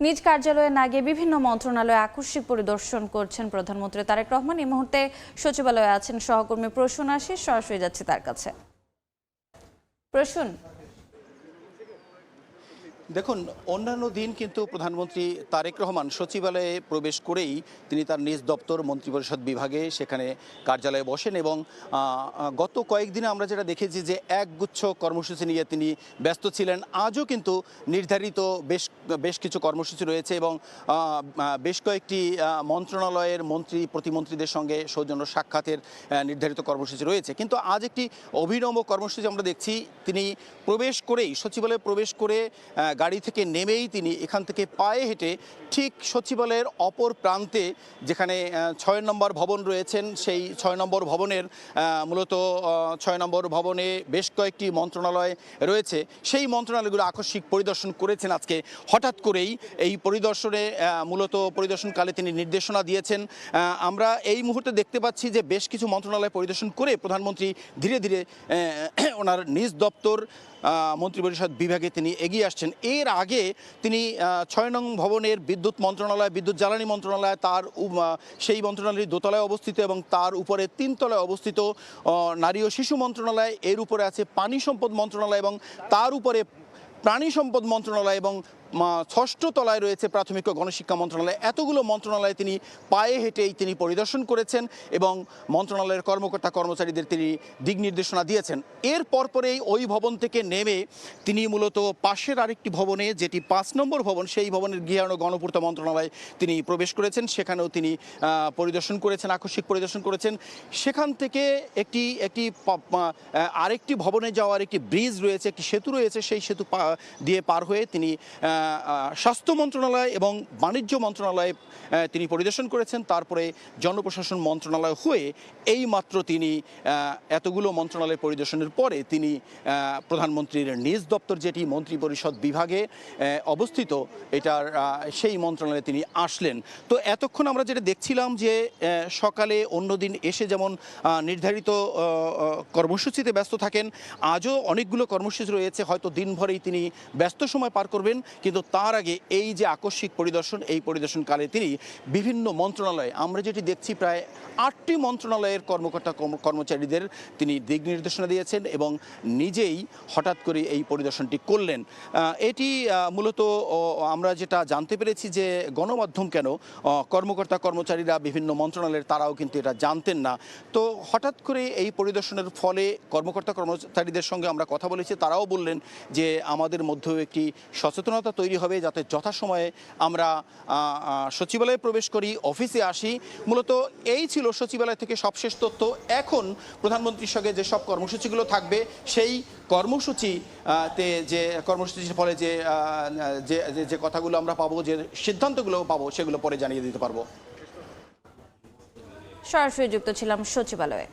নিজ কার্যালয়ে না গিয়ে বিভিন্ন মন্ত্রণালয়ে আকস্মিক পরিদর্শন করছেন প্রধানমন্ত্রী তারেক রহমান। এই মুহূর্তে সচিবালয়ে আছেন সহকর্মী প্রসূন আশিস, সরাসরি যাচ্ছে তার কাছে। প্রসূন, দেখুন, অন্যান্য দিন কিন্তু প্রধানমন্ত্রী তারেক রহমান সচিবালয়ে প্রবেশ করেই তিনি তার নিজ দপ্তর মন্ত্রিপরিষদ বিভাগে সেখানে কার্যালয়ে বসেন এবং গত কয়েকদিনে আমরা যেটা দেখেছি যে একগুচ্ছ কর্মসূচি নিয়ে তিনি ব্যস্ত ছিলেন। আজও কিন্তু নির্ধারিত বেশ কিছু কর্মসূচি রয়েছে এবং বেশ কয়েকটি মন্ত্রণালয়ের মন্ত্রী প্রতিমন্ত্রীদের সঙ্গে সৌজন্য সাক্ষাতের নির্ধারিত কর্মসূচি রয়েছে। কিন্তু আজ একটি অভিনব কর্মসূচি আমরা দেখছি। তিনি প্রবেশ করেই সচিবালয়ে প্রবেশ করে গাড়ি থেকে নেমেই তিনি এখান থেকে পায়ে হেঁটে ঠিক সচিবালয়ের অপর প্রান্তে যেখানে ৬ নম্বর ভবন রয়েছেন, সেই ৬ নম্বর ভবনের মূলত ৬ নম্বর ভবনে বেশ কয়েকটি মন্ত্রণালয় রয়েছে, সেই মন্ত্রণালয়গুলো আকস্মিক পরিদর্শন করেছেন আজকে। হঠাৎ করেই এই পরিদর্শনে মূলত পরিদর্শনকালে তিনি নির্দেশনা দিয়েছেন। আমরা এই মুহূর্তে দেখতে পাচ্ছি যে বেশ কিছু মন্ত্রণালয় পরিদর্শন করে প্রধানমন্ত্রী ধীরে ধীরে ওনার নিজ দপ্তর মন্ত্রিপরিষদ বিভাগে তিনি এগিয়ে আসছেন। এর আগে তিনি ৬ নং ভবনের বিদ্যুৎ মন্ত্রণালয়, বিদ্যুৎ জ্বালানি মন্ত্রণালয়, তার সেই মন্ত্রণালয়ের দোতলায় অবস্থিত এবং তার উপরে ৩ তলায় অবস্থিত নারী ও শিশু মন্ত্রণালয়, এর উপরে আছে পানি সম্পদ মন্ত্রণালয় এবং তার উপরে প্রাণী সম্পদ মন্ত্রণালয় এবং ৬ষ্ঠ তলায় রয়েছে প্রাথমিক ও গণশিক্ষা মন্ত্রণালয়। এতগুলো মন্ত্রণালয়ে তিনি পায়ে হেঁটেই তিনি পরিদর্শন করেছেন এবং মন্ত্রণালয়ের কর্মকর্তা কর্মচারীদের তিনি দিক নির্দেশনা দিয়েছেন। এর পরপরেই ওই ভবন থেকে নেমে তিনি মূলত পাশের আরেকটি ভবনে, যেটি ৫ নম্বর ভবন, সেই ভবনের গৃহায়ণ ও গণপূর্ত মন্ত্রণালয়ে তিনি প্রবেশ করেছেন। সেখানেও তিনি পরিদর্শন করেছেন, আকস্মিক পরিদর্শন করেছেন। সেখান থেকে আরেকটি ভবনে যাওয়ার একটি ব্রিজ রয়েছে, একটি সেতু রয়েছে, সেই সেতু দিয়ে পার হয়ে তিনি স্বাস্থ্য মন্ত্রণালয় এবং বাণিজ্য মন্ত্রণালয়ে তিনি পরিদর্শন করেছেন। তারপরে জনপ্রশাসন মন্ত্রণালয় হয়ে এই মাত্র তিনি এতগুলো মন্ত্রণালয় পরিদর্শনের পরে তিনি প্রধানমন্ত্রীর নিজ দপ্তর, যেটি মন্ত্রিপরিষদ বিভাগে অবস্থিত, এটার সেই মন্ত্রণালয়ে তিনি আসলেন। তো এতক্ষণ আমরা যেটা দেখছিলাম যে সকালে অন্যদিন এসে যেমন নির্ধারিত কর্মসূচিতে ব্যস্ত থাকেন, আজও অনেকগুলো কর্মসূচি রয়েছে, হয়তো দিনভরেই তিনি ব্যস্ত সময় পার করবেন। কিন্তু তার আগে এই যে আকস্মিক পরিদর্শন, এই পরিদর্শনকালে তিনি বিভিন্ন মন্ত্রণালয়ে, আমরা যেটি দেখছি প্রায় ৮টি মন্ত্রণালয়ের কর্মকর্তা কর্মচারীদের তিনি দিক নির্দেশনা দিয়েছেন এবং নিজেই হঠাৎ করে এই পরিদর্শনটি করলেন। এটি মূলত আমরা যেটা জানতে পেরেছি যে গণমাধ্যম কেন, কর্মকর্তা কর্মচারীরা বিভিন্ন মন্ত্রণালয়ের তারাও কিন্তু এটা জানতেন না। তো হঠাৎ করে এই পরিদর্শনের ফলে কর্মকর্তা কর্মচারীদের সঙ্গে আমরা কথা বলেছি, তারাও বললেন যে আমাদের মধ্যেও একটি সচেতনতা তৈরি হবে যাতে যথাসময়ে আমরা সচিবালয়ে প্রবেশ করি, অফিসে আসি। মূলত এই ছিল সচিবালয় থেকে সবশেষ তথ্য। এখন প্রধানমন্ত্রীর সঙ্গে যেসব কর্মসূচিগুলো থাকবে, সেই কর্মসূচিতে যে কর্মসূচির ফলে যে কথাগুলো আমরা পাবো, যে সিদ্ধান্তগুলো পাবো, সেগুলো পরে জানিয়ে দিতে পারবো। সরাসরি যুক্ত ছিলাম সচিবালয়ে।